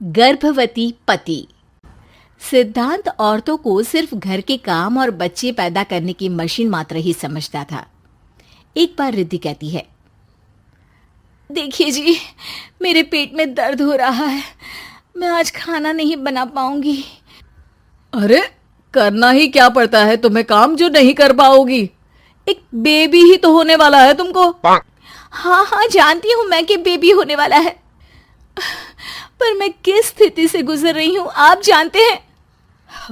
गर्भवती पति। सिद्धांत औरतों को सिर्फ घर के काम और बच्चे पैदा करने की मशीन मात्र ही समझता था। एक बार रिद्धि कहती है, देखिए जी, मेरे पेट में दर्द हो रहा है, मैं आज खाना नहीं बना पाऊंगी। अरे करना ही क्या पड़ता है तुम्हें काम जो नहीं कर पाओगी? एक बेबी ही तो होने वाला है तुमको। हाँ हाँ, जानती हूँ मैं कि बेबी होने वाला है, पर मैं किस स्थिति से गुजर रही हूँ आप जानते हैं।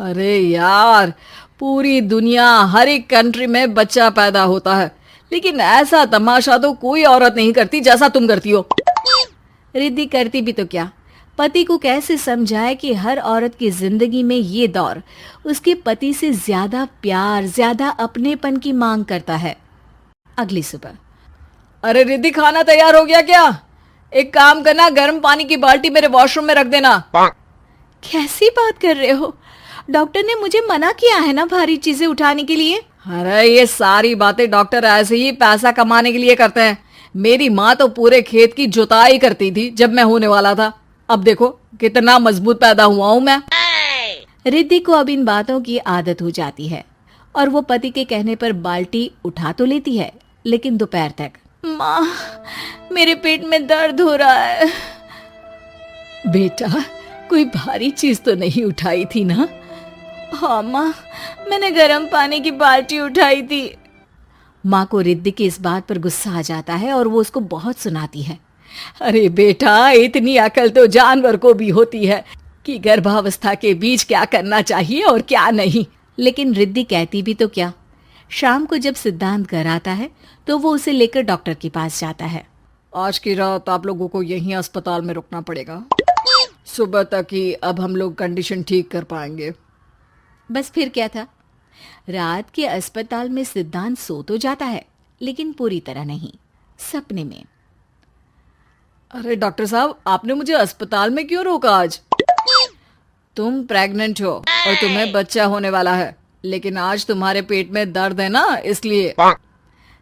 अरे यार, पूरी दुनिया हर एक कंट्री में बच्चा पैदा होता है, लेकिन ऐसा तमाशा तो कोई औरत नहीं करती जैसा तुम करती हो। रिद्धि करती भी तो क्या, पति को कैसे समझाए कि हर औरत की जिंदगी में ये दौर उसके पति से ज्यादा प्यार, ज्यादा अपनेपन की मांग करता है। अगली सुबह, अरे रिद्धि, खाना तैयार हो गया क्या? एक काम करना, गर्म पानी की बाल्टी मेरे वॉशरूम में रख देना। कैसी बात कर रहे हो? डॉक्टर ने मुझे मना किया है ना भारी चीजें उठाने के लिए। अरे ये सारी बातें डॉक्टर ऐसे ही पैसा कमाने के लिए करते हैं। मेरी माँ तो पूरे खेत की जुताई करती थी जब मैं होने वाला था। अब देखो कितना मजबूत पैदा हुआ हूँ मैं। रिद्धि को अब इन बातों की आदत हो जाती है और वो पति के कहने पर बाल्टी उठा तो लेती है, लेकिन दोपहर तक, माँ मेरे पेट में दर्द हो रहा है। बेटा, कोई भारी चीज तो नहीं उठाई थी ना? हाँ माँ, मैंने गर्म पानी की बाल्टी उठाई थी। माँ को रिद्धि की इस बात पर गुस्सा आ जाता है और वो उसको बहुत सुनाती है। अरे बेटा, इतनी अकल तो जानवर को भी होती है कि गर्भावस्था के बीच क्या करना चाहिए और क्या नहीं। लेकिन रिद्धि कहती भी तो क्या। शाम को जब सिद्धांत घर आता है तो वो उसे लेकर डॉक्टर के पास जाता है। आज की रात आप लोगों को यहीं अस्पताल में रुकना पड़ेगा, सुबह तक ही अब हम लोग कंडीशन ठीक कर पाएंगे। बस फिर क्या था, रात के अस्पताल में सिद्धांत सो तो जाता है, लेकिन पूरी तरह नहीं, सपने में। अरे डॉक्टर साहब, आपने मुझे अस्पताल में क्यों रोका आज? तुम प्रेग्नेंट हो और तुम्हें बच्चा होने वाला है, लेकिन आज तुम्हारे पेट में दर्द है ना, इसलिए।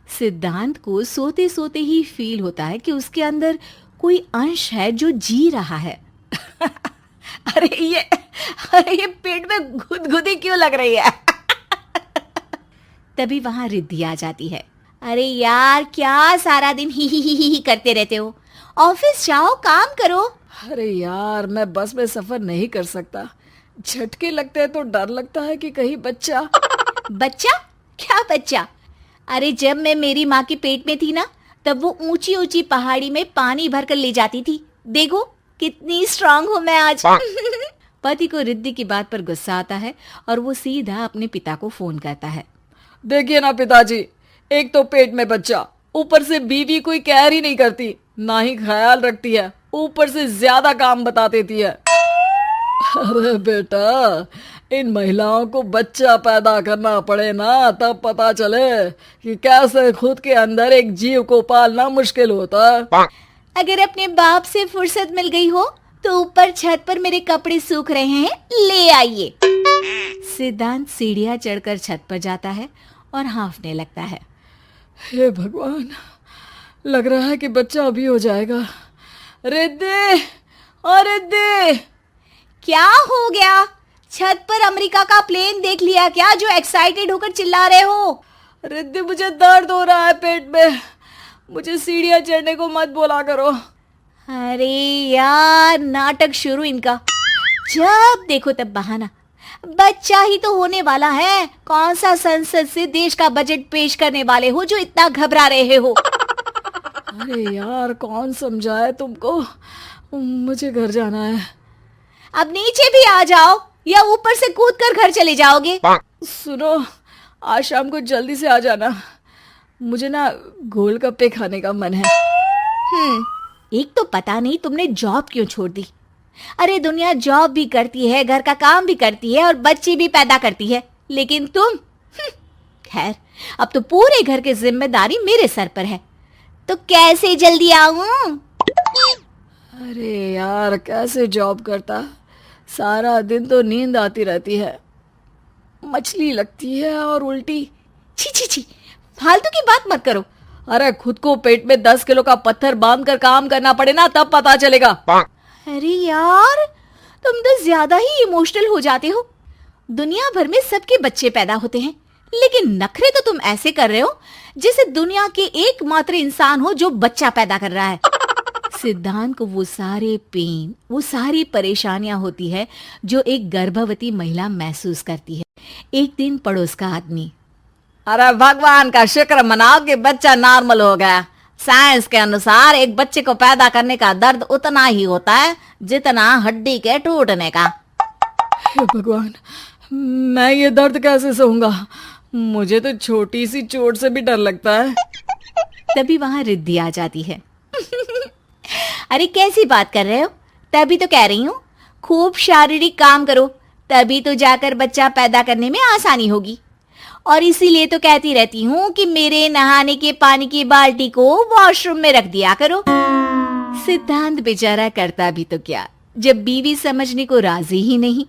सिद्धांत को सोते सोते ही फील होता है कि उसके अंदर कोई अंश है जो जी रहा है। अरे ये पेट में गुदगुदी क्यों लग रही है? तभी वहां रिद्धि आ जाती है। अरे यार, क्या सारा दिन ही करते रहते हो, ऑफिस जाओ, काम करो। अरे यार, मैं बस में सफर नहीं कर सकता, झटके लगते हैं तो डर लगता है कि कहीं बच्चा। बच्चा? क्या बच्चा? अरे जब मैं मेरी माँ के पेट में थी ना, तब वो ऊंची ऊंची पहाड़ी में पानी भर कर ले जाती थी। देखो कितनी स्ट्रांग हूँ मैं आज। पति को रिद्धि की बात पर गुस्सा आता है और वो सीधा अपने पिता को फोन करता है। देखिए ना पिताजी, एक तो पेट में बच्चा, ऊपर से बीवी कोई केयर ही नहीं करती, ना ही ख्याल रखती है, ऊपर से ज्यादा काम बता देती है। अरे बेटा, इन महिलाओं को बच्चा पैदा करना पड़े ना, तब पता चले कि कैसे खुद के अंदर एक जीव को पालना मुश्किल होता है। अगर अपने बाप से फुर्सत मिल गई हो तो ऊपर छत पर मेरे कपड़े सूख रहे हैं, ले आइए। सिद्धांत सीढ़ियां चढ़कर छत पर जाता है और हांफने लगता है। हे भगवान, लग रहा है कि बच्चा अभी हो जाएगा। रिद्धि, ओ रिद्धि! क्या हो गया? छत पर अमेरिका का प्लेन देख लिया क्या जो एक्साइटेड होकर चिल्ला रहे हो? रिद्धि, मुझे दर्द हो रहा है पेट में, मुझे सीढ़ियां चढ़ने को मत बोला करो। अरे यार, नाटक शुरू इनका, जब देखो तब बहाना। बच्चा ही तो होने वाला है, कौन सा संसद से देश का बजट पेश करने वाले हो जो इतना घबरा रहे हो? अरे यार, कौन समझाए तुमको, मुझे घर जाना है। अब नीचे भी आ जाओ या ऊपर से कूद कर घर चले जाओगे? सुनो, आज शाम को जल्दी से आ जाना, मुझे ना गोलगप्पे खाने का मन है। एक तो पता नहीं तुमने जॉब क्यों छोड़ दी। अरे दुनिया जॉब भी करती है, घर का काम भी करती है और बच्चे भी पैदा करती है, लेकिन तुम, खैर अब तो पूरे घर की जिम्मेदारी मेरे सर पर है, तो कैसे जल्दी आऊं? अरे यार, कैसे जॉब करता, सारा दिन तो नींद आती रहती है, मछली लगती है और उल्टी। छी छी छी, फालतू की बात मत करो। अरे खुद को पेट में 10 किलो का पत्थर बांध कर काम करना पड़े ना, तब पता चलेगा। अरे यार, तुम तो ज्यादा ही इमोशनल हो जाते हो। दुनिया भर में सबके बच्चे पैदा होते हैं, लेकिन नखरे तो तुम ऐसे कर रहे हो जैसे दुनिया के एकमात्र इंसान हो जो बच्चा पैदा कर रहा है। सिद्धांत को वो सारे पेन, वो सारी परेशानियां होती है जो एक गर्भवती महिला महसूस करती है। एक दिन पड़ोस का आदमी, अरे भगवान का शुक्र मनाओ कि बच्चा नॉर्मल हो गया। साइंस के अनुसार एक बच्चे को पैदा करने का दर्द उतना ही होता है जितना हड्डी के टूटने का। हे भगवान, मैं ये दर्द कैसे सहूंगा? मुझे तो छोटी सी चोट से भी डर लगता है। तभी वहां रिद्धि आ जाती है। अरे कैसी बात कर रहे हो? तभी तो कह रही हूँ, खूब शारीरिक काम करो, तभी तो जाकर बच्चा पैदा करने में आसानी होगी। और इसीलिए तो कहती रहती हूँ कि मेरे नहाने के पानी की बाल्टी को वॉशरूम में रख दिया करो। सिद्धांत बेचारा करता भी तो क्या, जब बीवी समझने को राजी ही नहीं।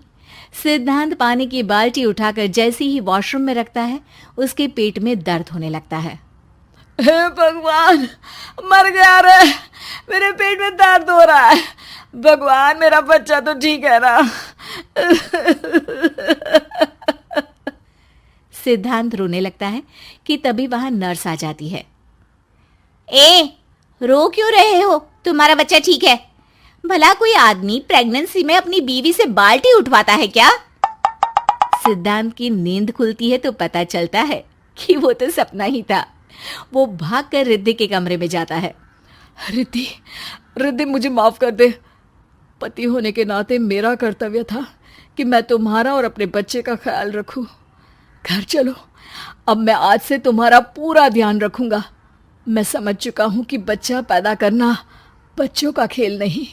सिद्धांत पानी की बाल्टी उठाकर जैसे ही वॉशरूम में रखता है, उसके पेट में दर्द होने लगता है। हे भगवान, मर गया रे, मेरे पेट में दर्द हो रहा है। भगवान, मेरा बच्चा तो ठीक है ना? सिद्धांत रोने लगता है कि तभी वहां नर्स आ जाती है। ए, रो क्यों रहे हो? तुम्हारा बच्चा ठीक है। भला कोई आदमी प्रेगनेंसी में अपनी बीवी से बाल्टी उठवाता है क्या? सिद्धांत की नींद खुलती है तो पता चलता है कि वो तो सपना ही था। वो भागकर रिद्धि के कमरे में जाता है। रिद्धि, रिद्धि मुझे माफ कर दे। पति होने के नाते मेरा कर्तव्य था कि मैं तुम्हारा और अपने बच्चे का ख्याल रखूं। घर चलो, अब मैं आज से तुम्हारा पूरा ध्यान रखूंगा। मैं समझ चुका हूं कि बच्चा पैदा करना बच्चों का खेल नहीं।